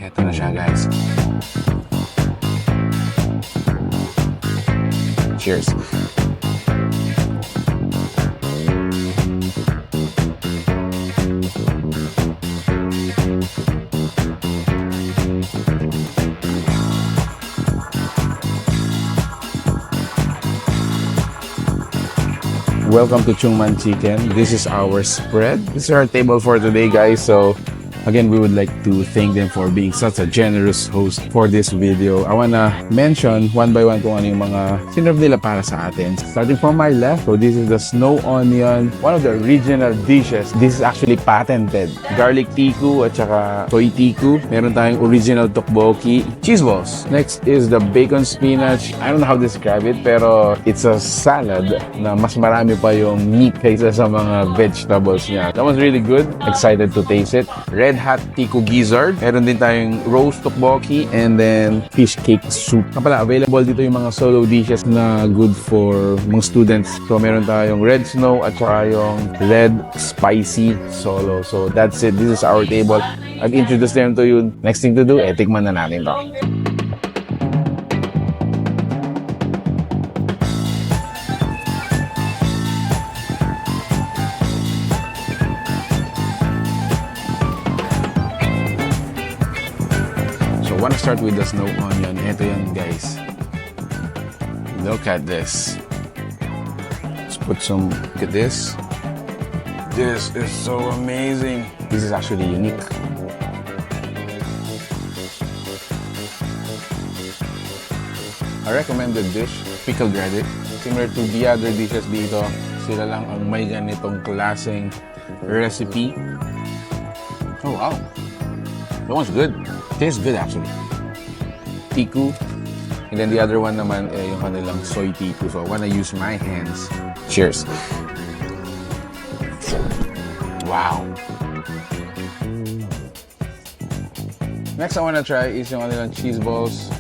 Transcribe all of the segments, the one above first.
Ito na siya, guys. Cheers. Welcome to Choong Chicken. This is our spread. This is our table for today, guys. So again, we would like to thank them for being such a generous host for this video. I wanna mention one by one kung ano yung mga sinerve nila para sa atin. Starting from my left, so this is the snow onion, one of the original dishes. This is actually patented. Garlic tiku at saka soy tiku. Meron tayong original tteokbokki, cheese balls. Next is the bacon spinach. I don't know how to describe it, pero it's a salad na mas marami pa yung meat kaysa sa mga vegetables niya. That was really good. Excited to taste it. Red hot tiku gizzard. Meron din tayong roast tteokbokki and then fish cake soup. Kapala, available dito yung mga solo dishes na good for mga students. So meron tayong red snow at saka yung red spicy solo. So that's it. This is our table. I've introduced them to you. Next thing to do, tikman na natin to. I want to start with the snow onion. Ito yan, guys. Look at this. Let's put some, look at this. This is so amazing. This is actually unique. A recommended dish, pickled radish. Similar to the other dishes dito, sila lang ang may ganitong klaseng recipe. Oh wow. That one's good. Tastes good actually. Tiku. And then the other one naman yung kanilang soy tiku. So I wanna use my hands. Cheers. Wow. Next I wanna try is yung kanilang cheese balls.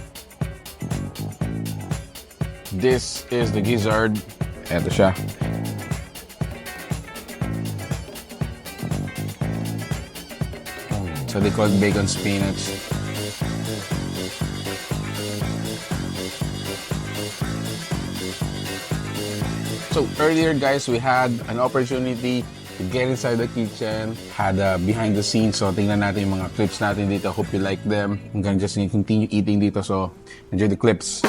This is the gizzard. Eto siya. So they call it bacon spinach. So earlier, guys, we had an opportunity to get inside the kitchen, had a behind the scenes. So tingnan natin yung mga clips natin dito. Hope you like them. I'm gonna just continue eating dito. So enjoy the clips.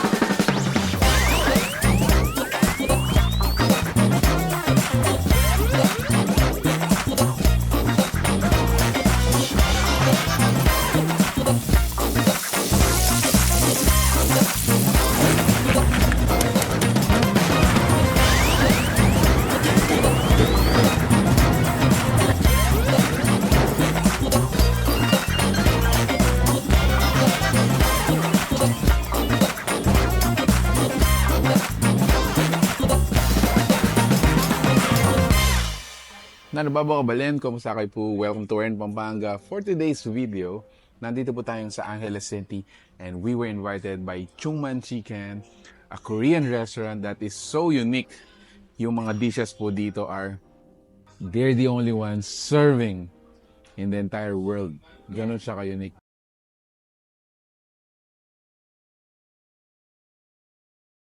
Nanababaw kabalin, kumusta kayo po? Welcome to Pampanga. For today's video, nandito po tayong sa Angeles City and we were invited by Choong Chicken, a Korean restaurant that is so unique. Yung mga dishes po dito are, they're the only ones serving in the entire world. Ganon siya ka-unique.